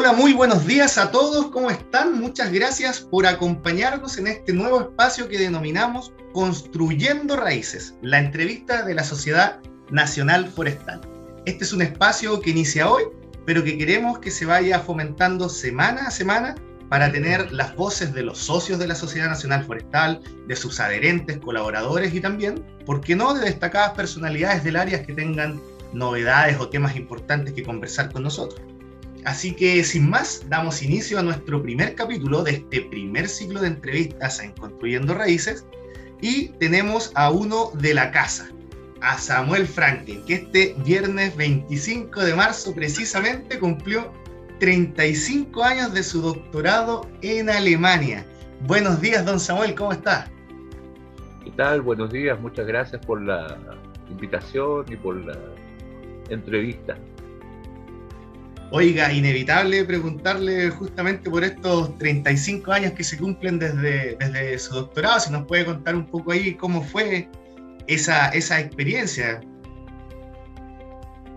Hola, muy buenos días a todos, ¿cómo están? Muchas gracias por acompañarnos en este nuevo espacio que denominamos Construyendo Raíces, la entrevista de la Sociedad Nacional Forestal. Este es un espacio que inicia hoy, pero que queremos que se vaya fomentando semana a semana para tener las voces de los socios de la Sociedad Nacional Forestal, de sus adherentes, colaboradores y también, ¿por qué no?, de destacadas personalidades del área que tengan novedades o temas importantes que conversar con nosotros. Así que, sin más, damos inicio a nuestro primer capítulo de este primer ciclo de entrevistas en Construyendo Raíces y tenemos a uno de la casa, a Samuel Frankel, que este viernes 25 de marzo precisamente cumplió 35 años de su doctorado en Alemania. Buenos días, don Samuel, ¿cómo está? ¿Qué tal? Buenos días, muchas gracias por la invitación y por la entrevista. Oiga, inevitable preguntarle justamente por estos 35 años que se cumplen desde su doctorado, si nos puede contar un poco ahí cómo fue esa experiencia.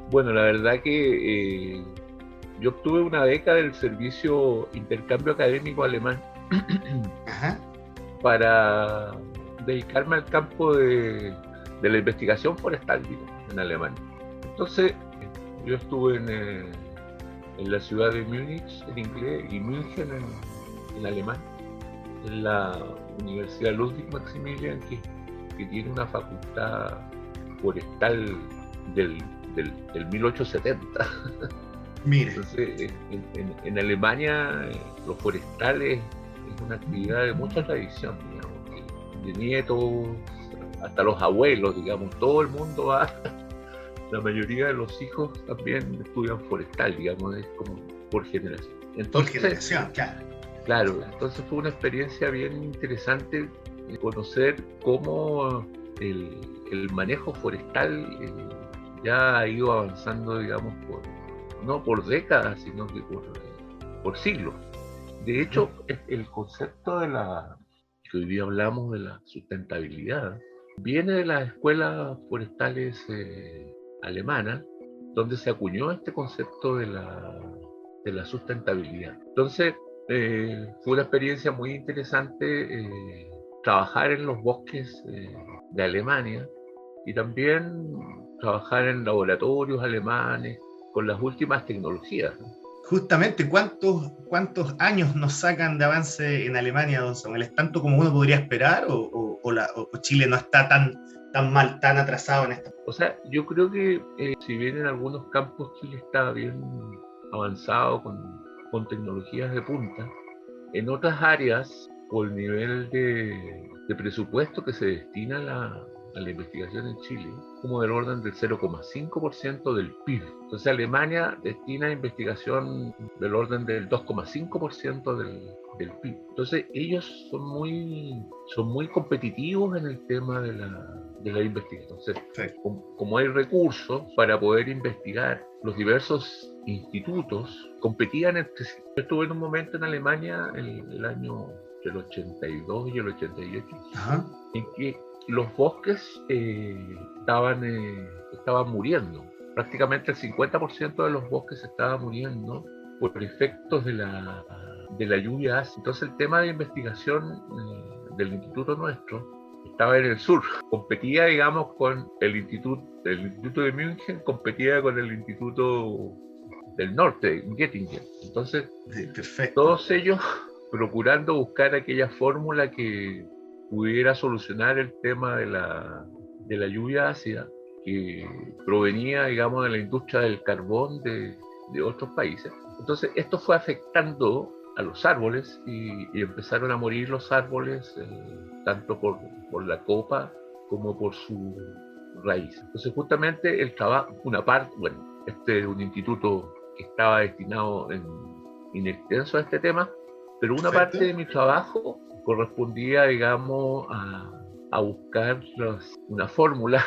Bueno, la verdad que yo obtuve una beca del Servicio Intercambio Académico Alemán Ajá. para dedicarme al campo de la investigación forestal, en Alemania. Entonces, yo estuve en la ciudad de Múnich en inglés y München en alemán, en la Universidad Ludwig Maximilian, que tiene una facultad forestal del 1870. Mire. Entonces, en Alemania, los forestales es una actividad de mucha tradición, digamos, de nietos hasta los abuelos, digamos, todo el mundo va. La mayoría de los hijos también estudian forestal, digamos, es como por generación. Entonces, por generación, claro. Claro, entonces fue una experiencia bien interesante de conocer cómo el manejo forestal ya ha ido avanzando, digamos, no por décadas, sino que por siglos. De hecho, el concepto que hoy día hablamos de la sustentabilidad viene de las escuelas forestales alemana, donde se acuñó este concepto de la sustentabilidad. Entonces, fue una experiencia muy interesante trabajar en los bosques de Alemania y también trabajar en laboratorios alemanes con las últimas tecnologías, ¿no? Justamente, ¿cuántos años nos sacan de avance en Alemania, don Samuel? ¿Es tanto como uno podría esperar o Chile no está tan mal, tan atrasado en esto? O sea, yo creo que si bien en algunos campos Chile está bien avanzado con tecnologías de punta, en otras áreas, por el nivel de presupuesto que se destina a la investigación en Chile, como del orden del 0,5% del PIB. Entonces Alemania destina a investigación del orden del 2,5% del PIB. Entonces ellos son muy competitivos en el tema de la investigación. Entonces, Sí. como hay recursos para poder investigar, los diversos institutos competían entre sí. Yo estuve en un momento en Alemania, el año del 82 y el 88, Ajá. en que los bosques estaban muriendo. Prácticamente el 50% de los bosques estaban muriendo por efectos de la lluvia ácida. Entonces el tema de investigación del instituto nuestro estaba en el sur. Competía, digamos, con el instituto de München, competía con el instituto del norte, Göttingen. Entonces, sí, todos ellos procurando buscar aquella fórmula que pudiera solucionar el tema de la lluvia ácida que provenía, digamos, de la industria del carbón de otros países. Entonces, esto fue afectando a los árboles y empezaron a morir los árboles tanto por la copa como por su raíz. Entonces, justamente el trabajo, una parte, bueno, este es un instituto que estaba destinado en extenso a este tema, pero una parte de mi trabajo correspondía, digamos, a buscar una fórmula,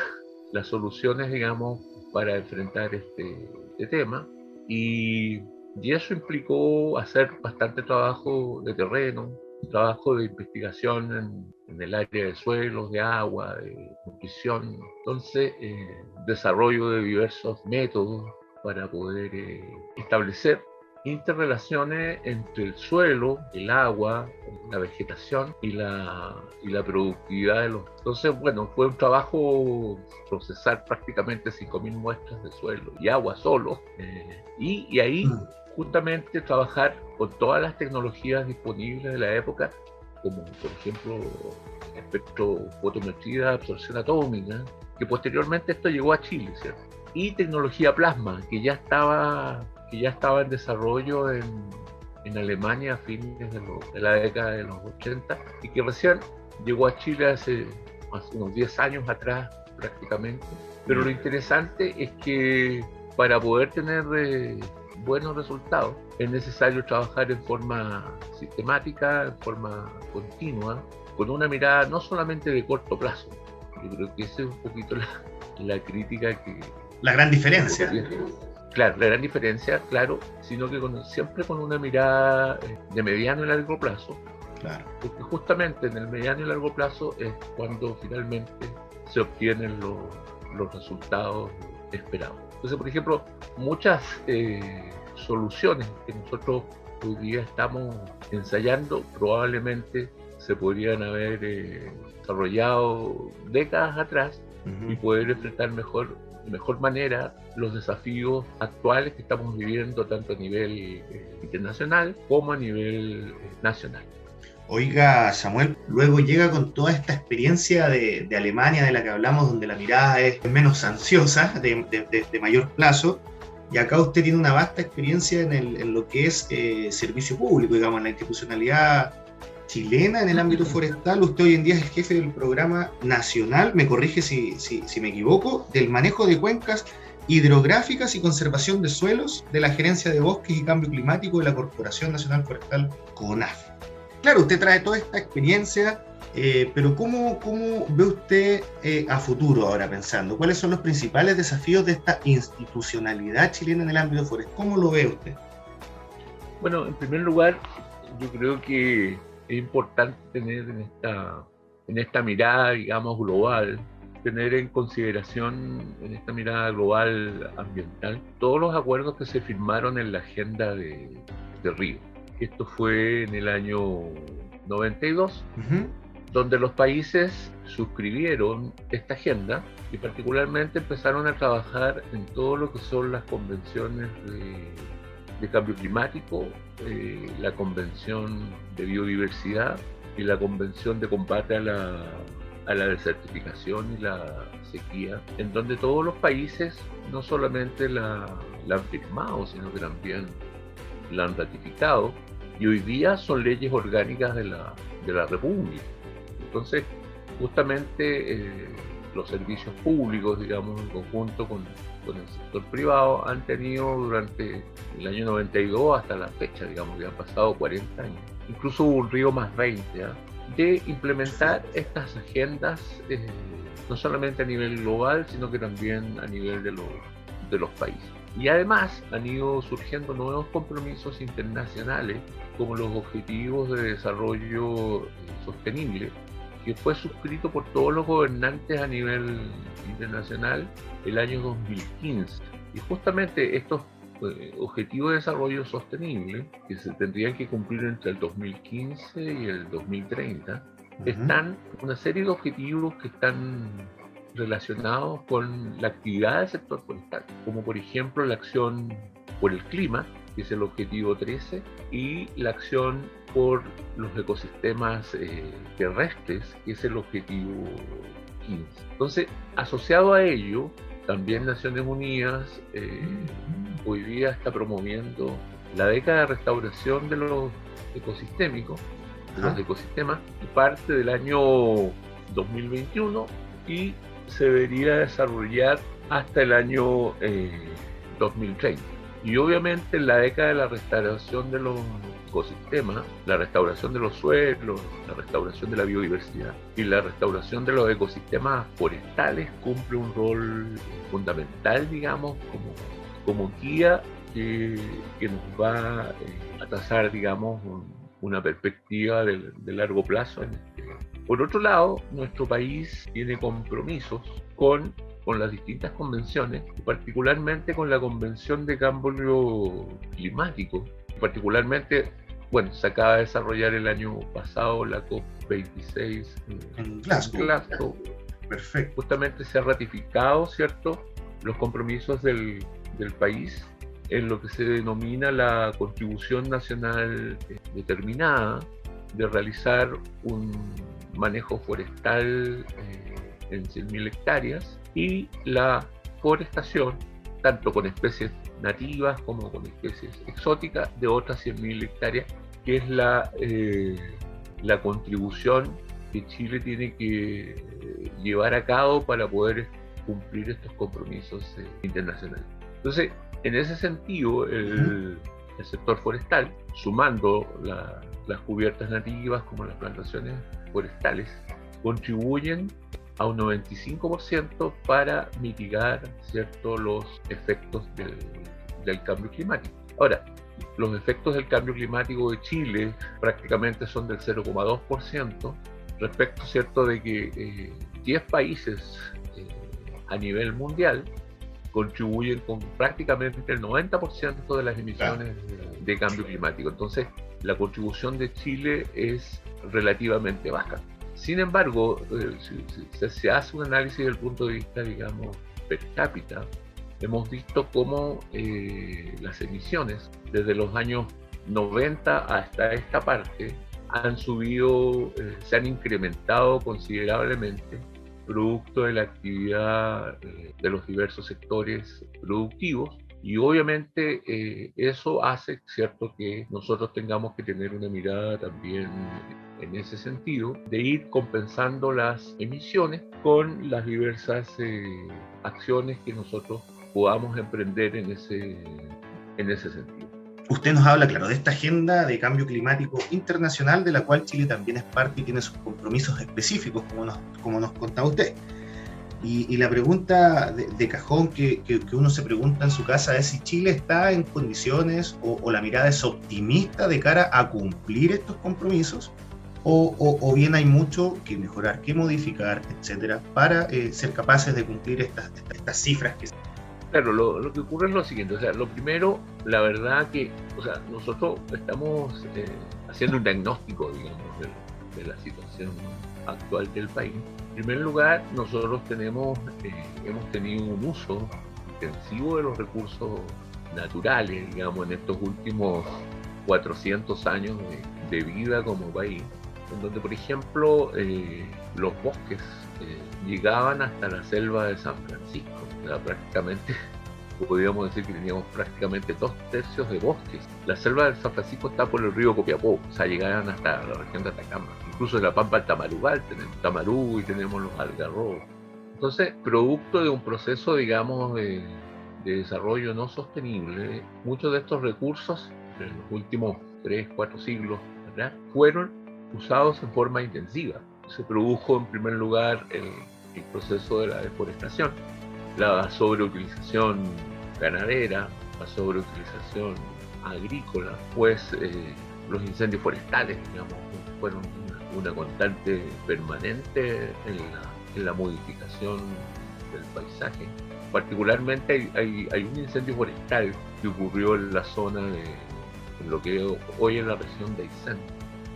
las soluciones, digamos, para enfrentar este tema. Y eso implicó hacer bastante trabajo de terreno, trabajo de investigación en el área de suelos, de agua, de nutrición. Entonces, desarrollo de diversos métodos para poder establecer interrelaciones entre el suelo, el agua, la vegetación y la productividad de los... Entonces, bueno, fue un trabajo procesar prácticamente 5.000 muestras de suelo y agua solo, y ahí justamente trabajar con todas las tecnologías disponibles de la época, como por ejemplo espectrofotometría de absorción atómica, que posteriormente esto llegó a Chile, ¿cierto? Y tecnología plasma, que ya estaba en desarrollo en Alemania a fines de la década de los 80 y que recién llegó a Chile hace unos 10 años atrás prácticamente. Pero lo interesante es que para poder tener buenos resultados es necesario trabajar en forma sistemática, en forma continua, con una mirada no solamente de corto plazo. Yo creo que esa es un poquito la crítica que... La gran diferencia. Claro, la gran diferencia, claro, sino que siempre con una mirada de mediano y largo plazo. Claro. Porque justamente en el mediano y largo plazo es cuando finalmente se obtienen los resultados esperados. Entonces, por ejemplo, muchas soluciones que nosotros hoy día estamos ensayando probablemente se podrían haber desarrollado décadas atrás y poder enfrentar de mejor manera los desafíos actuales que estamos viviendo tanto a nivel internacional como a nivel nacional. Oiga, Samuel, luego llega con toda esta experiencia de Alemania de la que hablamos, donde la mirada es menos ansiosa, de mayor plazo, y acá usted tiene una vasta experiencia en lo que es servicio público, digamos, en la institucionalidad chilena en el ámbito forestal. Usted hoy en día es el jefe del programa nacional, me corrige si me equivoco, del manejo de cuencas hidrográficas y conservación de suelos de la Gerencia de Bosques y Cambio Climático de la Corporación Nacional Forestal, CONAF. Claro, usted trae toda esta experiencia, pero ¿cómo ve usted a futuro ahora pensando? ¿Cuáles son los principales desafíos de esta institucionalidad chilena en el ámbito forestal? ¿Cómo lo ve usted? Bueno, en primer lugar, yo creo que es importante tener en esta mirada, digamos, global, tener en consideración en esta mirada global ambiental todos los acuerdos que se firmaron en la Agenda de Río. Esto fue en el año 92, donde los países suscribieron esta agenda y particularmente empezaron a trabajar en todo lo que son las convenciones de cambio climático, la convención de biodiversidad y la convención de combate a la desertificación y la sequía, en donde todos los países no solamente la han firmado, sino que también la han ratificado, y hoy día son leyes orgánicas de la República. Entonces, justamente los servicios públicos, digamos, en conjunto con el sector privado, han tenido durante el año 92 hasta la fecha, digamos, que han pasado 40 años, incluso hubo un río más 20, de implementar estas agendas, no solamente a nivel global, sino que también a nivel de los países. Y además han ido surgiendo nuevos compromisos internacionales, como los Objetivos de Desarrollo Sostenible, que fue suscrito por todos los gobernantes a nivel internacional el año 2015. Y justamente estos Objetivos de Desarrollo Sostenible, que se tendrían que cumplir entre el 2015 y el 2030, están una serie de objetivos que están relacionados con la actividad del sector forestal, como por ejemplo la acción por el clima, que es el objetivo 13, y la acción por los ecosistemas terrestres, que es el objetivo 15. Entonces, asociado a ello, también Naciones Unidas hoy día está promoviendo la década de restauración de los ecosistémicos, de los ecosistemas, y parte del año 2021 y se debería desarrollar hasta el año 2030. Y obviamente en la década de la restauración de los ecosistemas, la restauración de los suelos, la restauración de la biodiversidad y la restauración de los ecosistemas forestales cumple un rol fundamental, digamos, como guía que nos va a trazar, digamos, una perspectiva de largo plazo. Por otro lado, nuestro país tiene compromisos con con las distintas convenciones, particularmente con la Convención de Cambio Climático. Particularmente, bueno, se acaba de desarrollar el año pasado la COP26 en Glasgow. Perfecto. Justamente se ha ratificado, ¿cierto?, los compromisos del país en lo que se denomina la contribución nacional determinada de realizar un manejo forestal en 100.000 hectáreas y la forestación, tanto con especies nativas como con especies exóticas, de otras 100.000 hectáreas, que es la contribución que Chile tiene que llevar a cabo para poder cumplir estos compromisos internacionales. Entonces, en ese sentido, el sector forestal, sumando las cubiertas nativas como las plantaciones forestales, contribuyen a un 95% para mitigar, ¿cierto?, los efectos del cambio climático. Ahora, los efectos del cambio climático de Chile prácticamente son del 0,2%, respecto, ¿cierto?, de que 10 países a nivel mundial contribuyen con prácticamente el 90% de las emisiones de cambio climático. Entonces, la contribución de Chile es relativamente baja. Sin embargo, si se hace un análisis desde el punto de vista, digamos, per cápita, hemos visto cómo las emisiones desde los años 90 hasta esta parte han subido, se han incrementado considerablemente, producto de la actividad de los diversos sectores productivos, y obviamente eso hace, cierto, que nosotros tengamos que tener una mirada también en ese sentido, de ir compensando las emisiones con las diversas acciones que nosotros podamos emprender en ese sentido. Usted nos habla, claro, de esta agenda de cambio climático internacional, de la cual Chile también es parte y tiene sus compromisos específicos, como nos contaba usted. Y la pregunta de cajón que uno se pregunta en su casa es si Chile está en condiciones o la mirada es optimista de cara a cumplir estos compromisos, o bien hay mucho que mejorar, que modificar, etcétera, para ser capaces de cumplir estas cifras que... Claro, lo que ocurre es lo siguiente, o sea, lo primero, la verdad que, o sea, nosotros estamos haciendo un diagnóstico, digamos, de la situación actual del país. En primer lugar, nosotros hemos tenido un uso intensivo de los recursos naturales, digamos, en estos últimos 400 años de vida como país, en donde, por ejemplo, los bosques llegaban hasta la selva de San Francisco. O sea, prácticamente podríamos decir que teníamos prácticamente 2/3 de bosques. La selva de San Francisco está por el río Copiapó, o sea, llegaban hasta la región de Atacama. Incluso en la Pampa del Tamarugal tenemos Tamarú y tenemos los algarrobos. Entonces, producto de un proceso, digamos, de desarrollo no sostenible, muchos de estos recursos en los últimos 3-4 siglos, ¿verdad?, fueron usados en forma intensiva. Se produjo en primer lugar el proceso de la deforestación, la sobreutilización ganadera, la sobreutilización agrícola, pues los incendios forestales, digamos, fueron una constante permanente en la modificación del paisaje. Particularmente hay un incendio forestal que ocurrió en la zona en lo que hoy es la región de Aysén,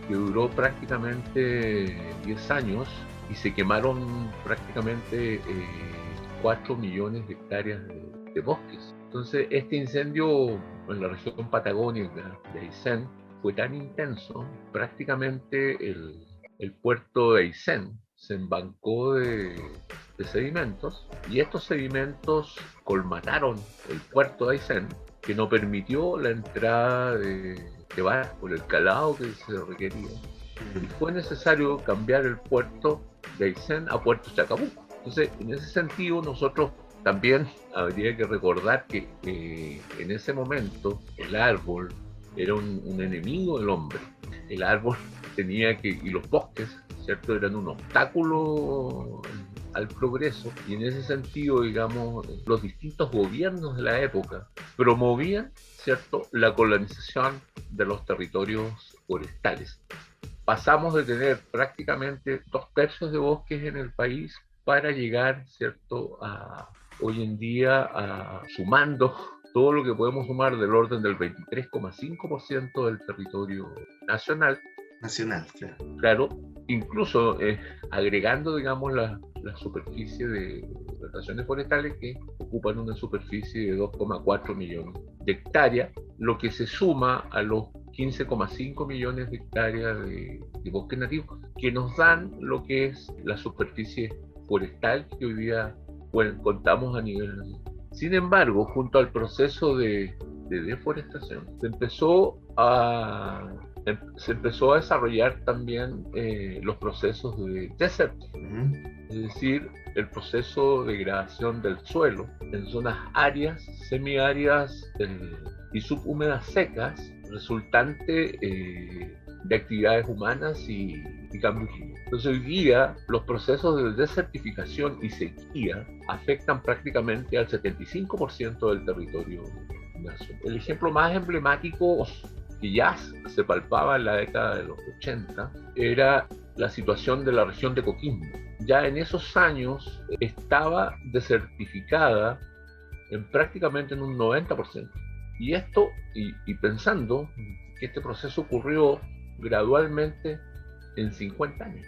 que duró prácticamente 10 años y se quemaron prácticamente 4 millones de hectáreas de bosques. Entonces, este incendio en la región patagónica de Aysén fue tan intenso, prácticamente el puerto de Aysén se embancó de sedimentos, y estos sedimentos colmataron el puerto de Aysén, que no permitió la entrada de barcos por el calado que se requería. Y fue necesario cambiar el puerto de Aysén a Puerto Chacabuco. Entonces, en ese sentido, nosotros también habría que recordar que en ese momento el árbol era un enemigo del hombre. El árbol y los bosques, ¿cierto?, eran un obstáculo al progreso, y en ese sentido, digamos, los distintos gobiernos de la época promovían, ¿cierto?, la colonización de los territorios forestales. Pasamos de tener prácticamente 2/3 de bosques en el país para llegar, ¿cierto?, hoy en día, sumando todo lo que podemos sumar del orden del 23,5% del territorio nacional. Nacional, claro. Claro, incluso agregando, digamos, la superficie de plantaciones forestales que ocupan una superficie de 2,4 millones de hectáreas, lo que se suma a los 15,5 millones de hectáreas de bosque nativo, que nos dan lo que es la superficie forestal que hoy día contamos a nivel nacional. Sin embargo, junto al proceso de deforestación, se empezó a desarrollar también los procesos de desertificación, es decir, el proceso de degradación del suelo en zonas áreas, semiáridas y subhúmedas secas, resultante de actividades humanas y cambio climático. Entonces hoy día los procesos de desertificación y sequía afectan prácticamente al 75% del territorio nacional. El ejemplo más emblemático que ya se palpaba en la década de los 80 era la situación de la región de Coquimbo. Ya en esos años estaba desertificada prácticamente en un 90%. Y esto, y pensando que este proceso ocurrió gradualmente en 50 años.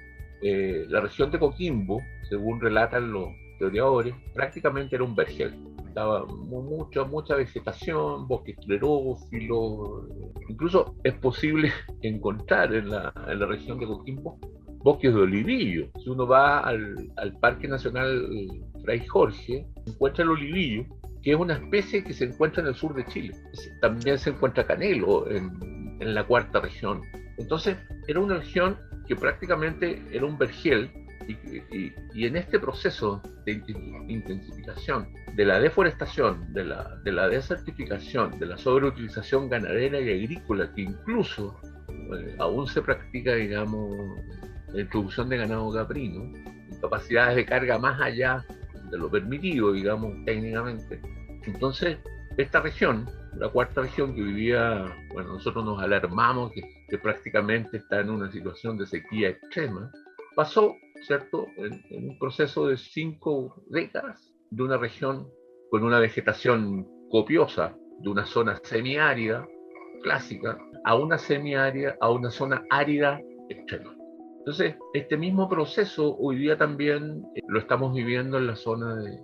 La región de Coquimbo, según relatan los historiadores, prácticamente era un vergel. Estaba mucha vegetación, bosque esclerófilo. Incluso es posible encontrar en la región de Coquimbo bosques de olivillo. Si uno va al Parque Nacional Fray Jorge, encuentra el olivillo, que es una especie que se encuentra en el sur de Chile. También se encuentra canelo en la cuarta región. Entonces, era una región que prácticamente era un vergel, y en este proceso de intensificación, de la deforestación, de la desertificación, de la sobreutilización ganadera y agrícola, que incluso aún se practica, digamos, la introducción de ganado caprino, capacidades de carga más allá de lo permitido, digamos, técnicamente. Entonces, esta región, la cuarta región que vivía, bueno, nosotros nos alarmamos que prácticamente está en una situación de sequía extrema, pasó, ¿cierto?, en un proceso de 5 décadas de una región con una vegetación copiosa, de una zona semiárida clásica, a una zona árida extrema. Entonces, este mismo proceso hoy día también lo estamos viviendo en la zona de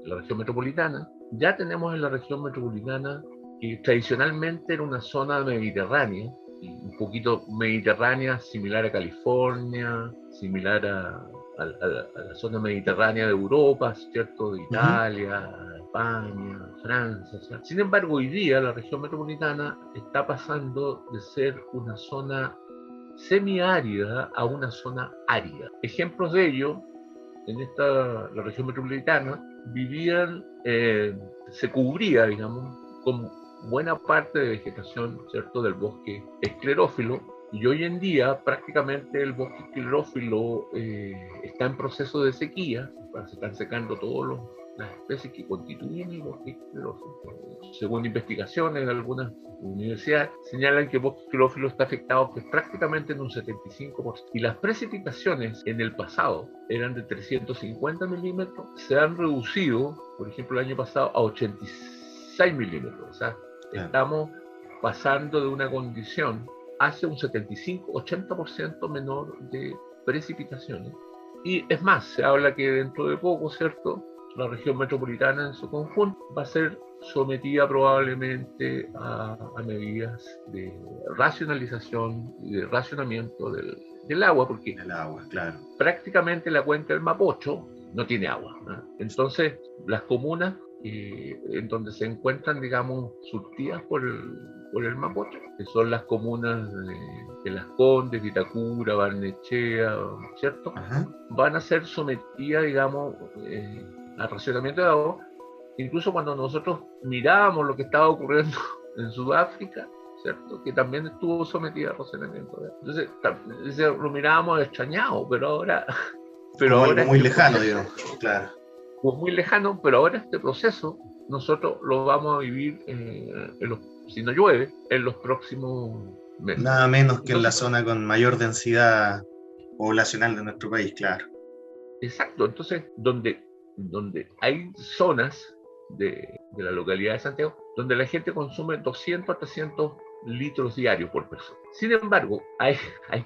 la región metropolitana. Ya tenemos en la región metropolitana, que tradicionalmente era una zona mediterránea, un poquito mediterránea, similar a California, similar a la zona mediterránea de Europa, ¿cierto? De Italia, España, Francia. ¿cierto? Sin embargo, hoy día la región metropolitana está pasando de ser una zona semiárida a una zona árida. Ejemplos de ello, en la región metropolitana, se cubría, digamos, con buena parte de vegetación, ¿cierto?, del bosque esclerófilo, y hoy en día prácticamente el bosque esclerófilo está en proceso de sequía. Se están secando todas las especies que constituyen el bosque esclerófilo. Según investigaciones de algunas universidades, señalan que el bosque esclerófilo está afectado prácticamente en un 75%. Y las precipitaciones en el pasado eran de 350 milímetros, se han reducido, por ejemplo, el año pasado a 86 milímetros. O sea, estamos pasando de una condición hacia un 75-80% menor de precipitaciones. Y es más, se habla que dentro de poco, ¿cierto?, la región metropolitana en su conjunto va a ser sometida probablemente a medidas de racionalización y de racionamiento del agua, porque claro, prácticamente la cuenca del Mapocho no tiene agua, ¿no? Entonces, las comunas en donde se encuentran, digamos, surtidas por el Mapocho, que son las comunas de Las Condes, Vitacura, Barnechea, ¿cierto? Van a ser sometidas, digamos, al racionamiento de agua. Incluso cuando nosotros mirábamos lo que estaba ocurriendo en Sudáfrica, ¿cierto?, que también estuvo sometida al racionamiento de agua. Entonces lo mirábamos extrañado, pero ahora muy lejano, digamos, claro. Muy lejano, pero ahora este proceso nosotros lo vamos a vivir, si no llueve, en los próximos meses. Nada menos que en la zona con mayor densidad poblacional de nuestro país, claro. Exacto, entonces donde hay zonas de la localidad de Santiago donde la gente consume 200 a 300 litros diarios por persona. Sin embargo, hay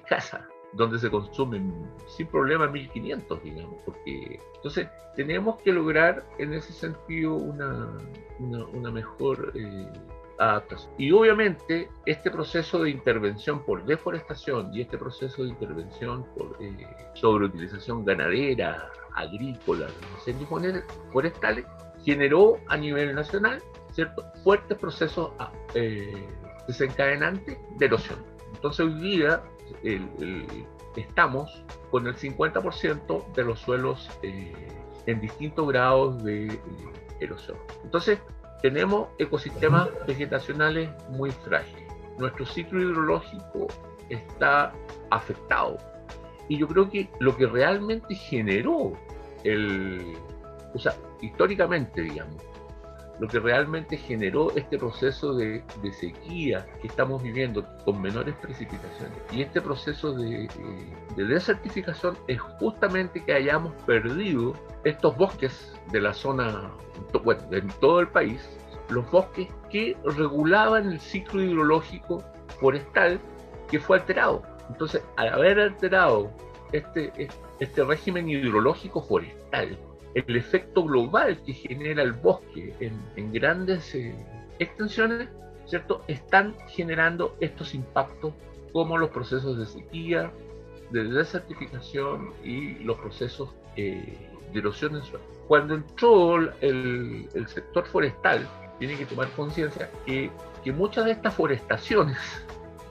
casas donde se consumen sin problema 1500, digamos, porque entonces tenemos que lograr en ese sentido una mejor adaptación. Y obviamente este proceso de intervención por deforestación y este proceso de intervención por sobreutilización ganadera, agrícola, incendios forestales, generó a nivel nacional, ¿cierto?, fuertes procesos desencadenantes de erosión. Entonces hoy día estamos con el 50% de los suelos en distintos grados de erosión. Entonces tenemos ecosistemas vegetacionales muy frágiles. Nuestro ciclo hidrológico está afectado. Y yo creo que lo que realmente generó históricamente, digamos, lo que realmente generó este proceso de sequía que estamos viviendo con menores precipitaciones y este proceso de desertificación es justamente que hayamos perdido estos bosques de la zona, bueno, de todo el país, los bosques que regulaban el ciclo hidrológico forestal que fue alterado. Entonces, al haber alterado este régimen hidrológico forestal, el efecto global que genera el bosque en grandes extensiones, ¿cierto?, están generando estos impactos como los procesos de sequía, de desertificación y los procesos de erosión en suelo. Cuando entró el sector forestal, tiene que tomar conciencia que muchas de estas forestaciones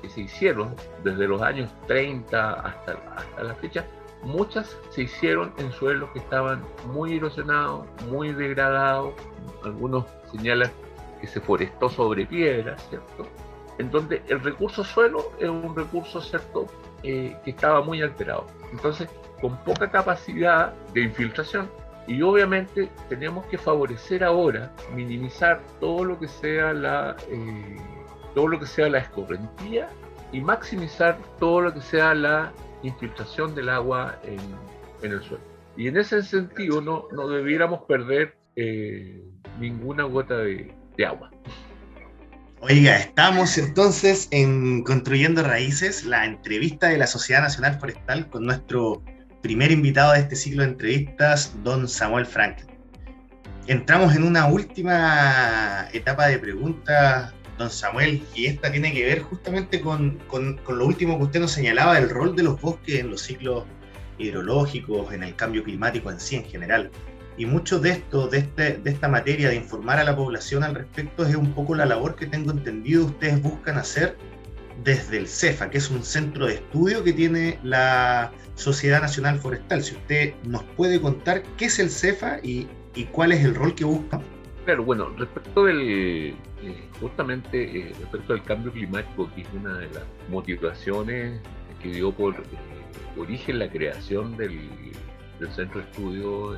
que se hicieron desde los años 30 hasta la fecha, muchas se hicieron en suelos que estaban muy erosionados, muy degradados. Algunos señalan que se forestó sobre piedras, ¿cierto?, en donde el recurso suelo es un recurso, ¿cierto?, que estaba muy alterado. Entonces, con poca capacidad de infiltración, y obviamente tenemos que favorecer ahora, minimizar todo lo que sea la escorrentía y maximizar todo lo que sea la infiltración del agua en el suelo. Y en ese sentido no debiéramos perder ninguna gota de agua. Oiga, estamos entonces en Construyendo Raíces, la entrevista de la Sociedad Nacional Forestal con nuestro primer invitado de este ciclo de entrevistas, don Samuel Franklin. Entramos en una última etapa de preguntas, don Samuel, y esta tiene que ver justamente con lo último que usted nos señalaba del rol de los bosques en los ciclos hidrológicos, en el cambio climático en sí en general. Y mucho de esto, de esta materia de informar a la población al respecto, es un poco la labor que tengo entendido ustedes buscan hacer desde el CEFA, que es un centro de estudio que tiene la Sociedad Nacional Forestal. Si usted nos puede contar qué es el CEFA y cuál es el rol que busca. Claro, bueno, respecto del cambio climático, que es una de las motivaciones que dio por origen la creación del Centro de Estudio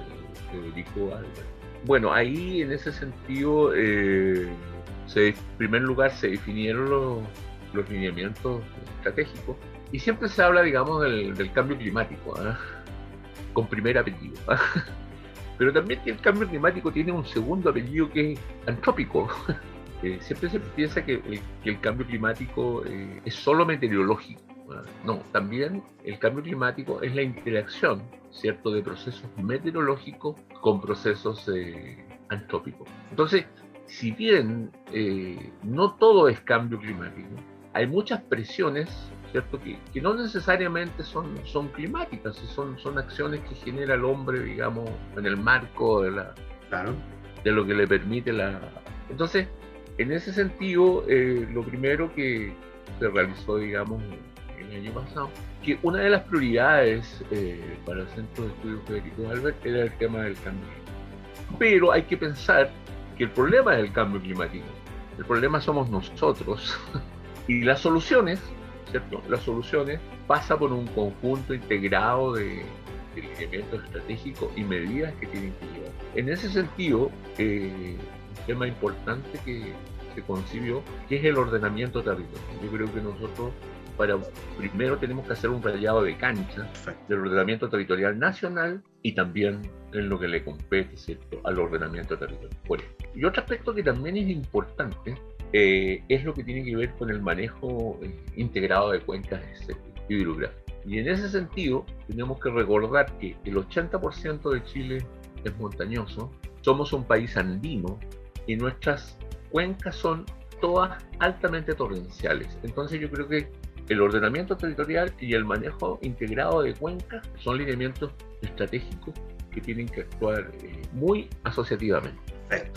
Federico Albert. Bueno, ahí en ese sentido, en primer lugar se definieron los lineamientos estratégicos y siempre se habla, digamos, del cambio climático, con primer apellido. Pero también el cambio climático tiene un segundo apellido que es antrópico. Siempre se piensa que el cambio climático es solo meteorológico. No, también el cambio climático es la interacción, ¿cierto?, de procesos meteorológicos con procesos antrópicos. Entonces, si bien no todo es cambio climático, hay muchas presiones, ¿cierto?, que no necesariamente son climáticas, son acciones que genera el hombre, digamos, en el marco de lo que le permite Entonces, en ese sentido, lo primero que se realizó, digamos, el año pasado, que una de las prioridades para el Centro de Estudios Federico Albert era el tema del cambio climático. Pero hay que pensar que el problema es el cambio climático, el problema somos nosotros. Y las soluciones, ¿cierto?, las soluciones pasan por un conjunto integrado de lineamientos estratégicos y medidas que tienen que llevar. En ese sentido, un tema importante que se concibió, que es el ordenamiento territorial. Yo creo que nosotros primero tenemos que hacer un rayado de cancha del ordenamiento territorial nacional y también en lo que le compete, ¿cierto?, al ordenamiento territorial. Y otro aspecto que también es importante es lo que tiene que ver con el manejo integrado de cuencas hidrográficas. Y en ese sentido, tenemos que recordar que el 80% de Chile es montañoso, somos un país andino y nuestras cuencas son todas altamente torrenciales. Entonces yo creo que el ordenamiento territorial y el manejo integrado de cuencas son lineamientos estratégicos que tienen que actuar muy asociativamente.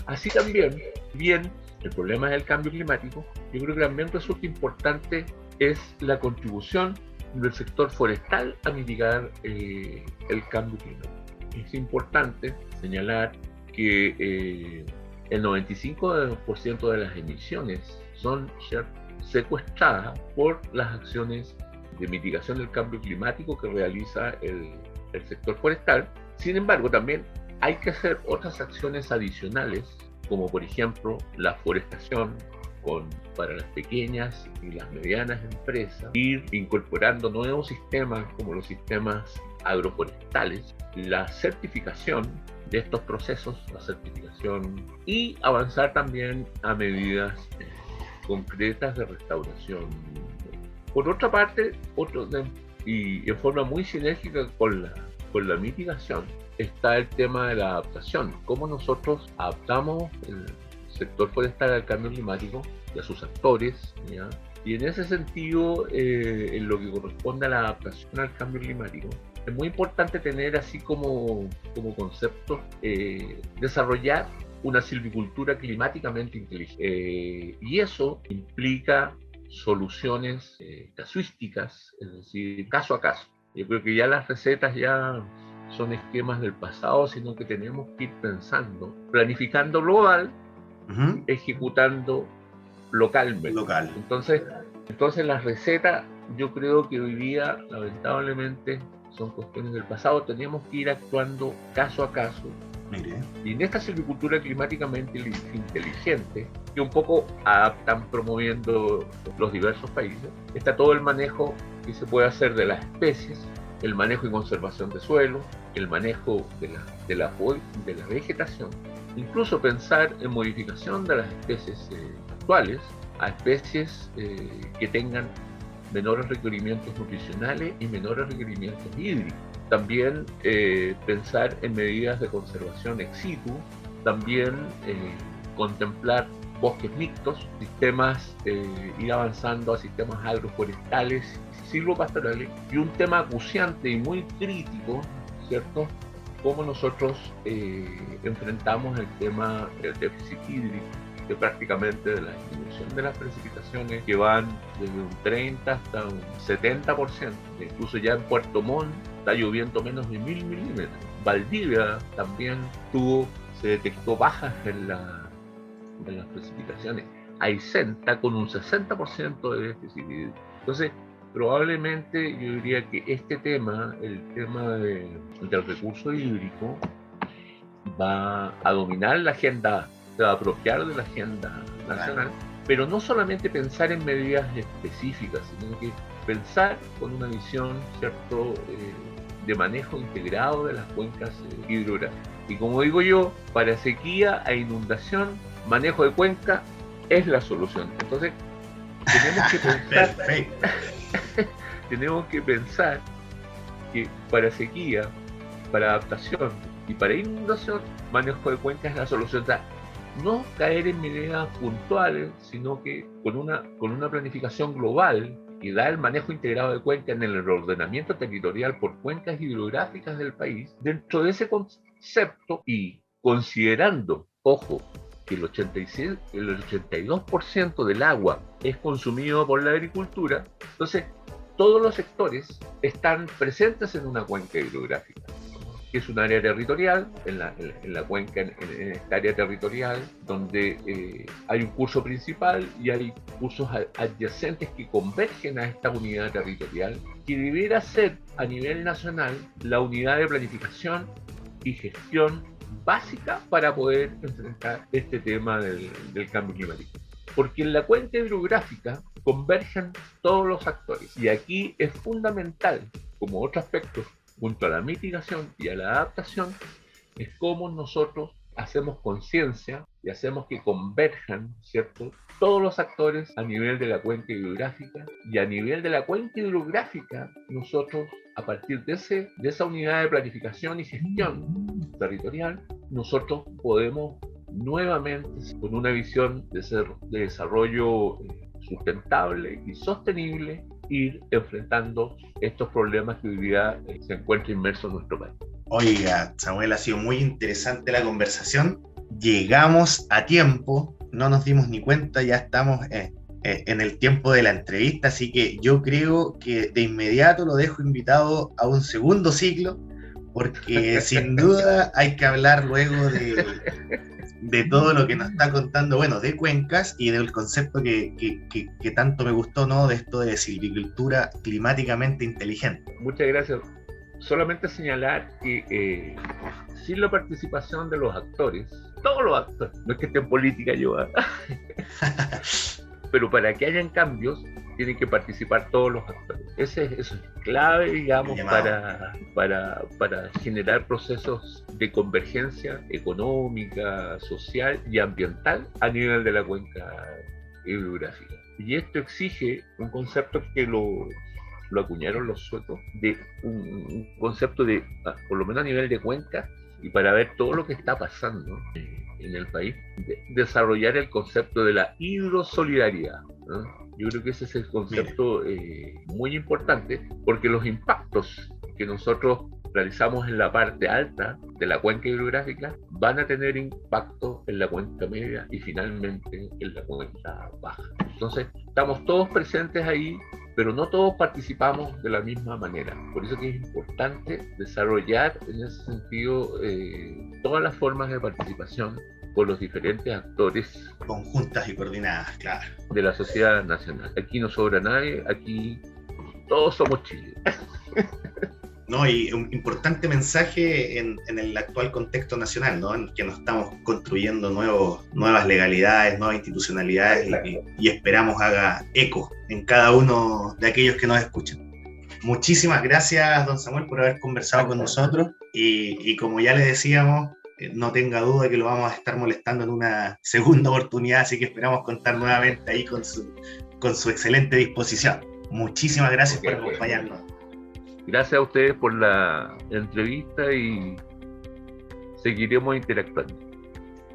Así también, bien, el problema del cambio climático, yo creo que también resulta importante es la contribución del sector forestal a mitigar el cambio climático. Es importante señalar que el 95% de las emisiones son secuestradas por las acciones de mitigación del cambio climático que realiza el sector forestal. Sin embargo, también hay que hacer otras acciones adicionales, como por ejemplo la forestación para las pequeñas y las medianas empresas, ir incorporando nuevos sistemas como los sistemas agroforestales, la certificación de estos procesos, la certificación, y avanzar también a medidas concretas de restauración. Por otra parte, y en forma muy sinérgica con la mitigación, está el tema de la adaptación, cómo nosotros adaptamos el sector forestal al cambio climático y a sus actores, ¿ya? Y en ese sentido, en lo que corresponde a la adaptación al cambio climático, es muy importante tener así como concepto desarrollar una silvicultura climáticamente inteligente. Y eso implica soluciones casuísticas, es decir, caso a caso. Yo creo que ya las recetas ya son esquemas del pasado, sino que tenemos que ir pensando, planificando global, ejecutando localmente. Entonces las recetas, yo creo que hoy día, lamentablemente, son cuestiones del pasado. Tenemos que ir actuando caso a caso. Mire. Y en esta silvicultura climáticamente inteligente, que un poco adaptan promoviendo los diversos países, está todo el manejo que se puede hacer de las especies, el manejo y conservación de suelo, el manejo de la vegetación, incluso pensar en modificación de las especies actuales a especies que tengan menores requerimientos nutricionales y menores requerimientos hídricos. También pensar en medidas de conservación ex situ, también contemplar bosques mixtos, sistemas, ir avanzando a sistemas agroforestales, silvopastorales, y un tema acuciante y muy crítico, ¿cierto?, cómo nosotros enfrentamos el tema del déficit hídrico, que prácticamente de la disminución de las precipitaciones que van desde un 30 hasta un 70%. Incluso ya en Puerto Montt está lloviendo menos de 1000 milímetros. Valdivia también se detectó bajas en las precipitaciones. Aysén está con un 60% de déficit hídrico. Entonces, probablemente yo diría que este tema, el tema del recurso hídrico, va a dominar la agenda, se va a apropiar de la agenda nacional, pero no solamente pensar en medidas específicas, sino que pensar con una visión, ¿cierto?, de manejo integrado de las cuencas hidrográficas. Y como digo yo, para sequía e inundación, manejo de cuenca es la solución. Entonces, tenemos que pensar, tenemos que pensar que para sequía, para adaptación y para inundación, manejo de cuenca es la solución. O sea, no caer en medidas puntuales, sino que con una planificación global que da el manejo integrado de cuenca en el ordenamiento territorial por cuencas hidrográficas del país. Dentro de ese concepto y considerando, ojo, que el 82% del agua es consumido por la agricultura, entonces todos los sectores están presentes en una cuenca hidrográfica, que es un área territorial, en la cuenca, en esta área territorial, donde hay un curso principal y hay cursos adyacentes que convergen a esta unidad territorial, que debiera ser a nivel nacional la unidad de planificación y gestión básica para poder enfrentar este tema del cambio climático. Porque en la cuenca hidrográfica convergen todos los actores. Y aquí es fundamental, como otro aspecto, junto a la mitigación y a la adaptación, es cómo nosotros hacemos conciencia y hacemos que converjan, ¿cierto?, todos los actores a nivel de la cuenca hidrográfica, y a nivel de la cuenca hidrográfica nosotros, a partir de esa unidad de planificación y gestión territorial, nosotros podemos nuevamente, con una visión de desarrollo sustentable y sostenible, ir enfrentando estos problemas que hoy día se encuentran inmersos en nuestro país. Oiga, Samuel, ha sido muy interesante la conversación. Llegamos a tiempo, no nos dimos ni cuenta, ya estamos en el tiempo de la entrevista, así que yo creo que de inmediato lo dejo invitado a un segundo ciclo, porque sin duda hay que hablar luego de todo lo que nos está contando, bueno, de cuencas y del concepto que tanto me gustó, ¿no?, de esto de silvicultura climáticamente inteligente. Muchas gracias. Solamente señalar que sin la participación de los actores, todos los actores, no es que esté en política yo, pero para que hayan cambios tienen que participar todos los actores. Eso es clave, digamos, para generar procesos de convergencia económica, social y ambiental a nivel de la cuenca hidrográfica. Y esto exige un concepto que lo acuñaron los suecos, de un concepto de, por lo menos a nivel de cuenca, y para ver todo lo que está pasando en el país, desarrollar el concepto de la hidrosolidaridad, ¿no? Yo creo que ese es el concepto muy importante, porque los impactos que nosotros realizamos en la parte alta de la cuenca hidrográfica van a tener impacto en la cuenca media y finalmente en la cuenca baja. Entonces, estamos todos presentes ahí, pero no todos participamos de la misma manera. Por eso que es importante desarrollar en ese sentido todas las formas de participación con los diferentes actores conjuntas y coordinadas, claro, de la sociedad nacional. Aquí no sobra nadie, aquí todos somos Chile. No, y un importante mensaje en el actual contexto nacional, ¿no?, en que nos estamos construyendo nuevas legalidades, nuevas institucionalidades, y esperamos haga eco en cada uno de aquellos que nos escuchan. Muchísimas gracias, don Samuel, por haber conversado con nosotros, y como ya le decíamos, no tenga duda que lo vamos a estar molestando en una segunda oportunidad, así que esperamos contar nuevamente ahí con su excelente disposición. Muchísimas gracias por acompañarnos. Gracias a ustedes por la entrevista y seguiremos interactuando.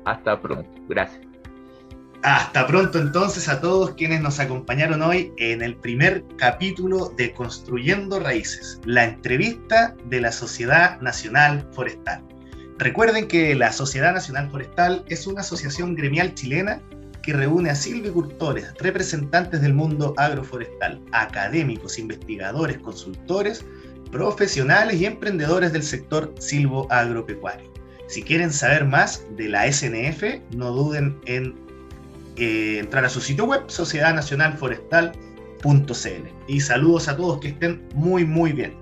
Hasta pronto. Gracias. Hasta pronto entonces a todos quienes nos acompañaron hoy en el primer capítulo de Construyendo Raíces, la entrevista de la Sociedad Nacional Forestal. Recuerden que la Sociedad Nacional Forestal es una asociación gremial chilena que reúne a silvicultores, representantes del mundo agroforestal, académicos, investigadores, consultores, profesionales y emprendedores del sector silvoagropecuario. Si quieren saber más de la SNF, no duden en entrar a su sitio web, sociedadnacionalforestal.cl. Y saludos a todos, que estén muy bien.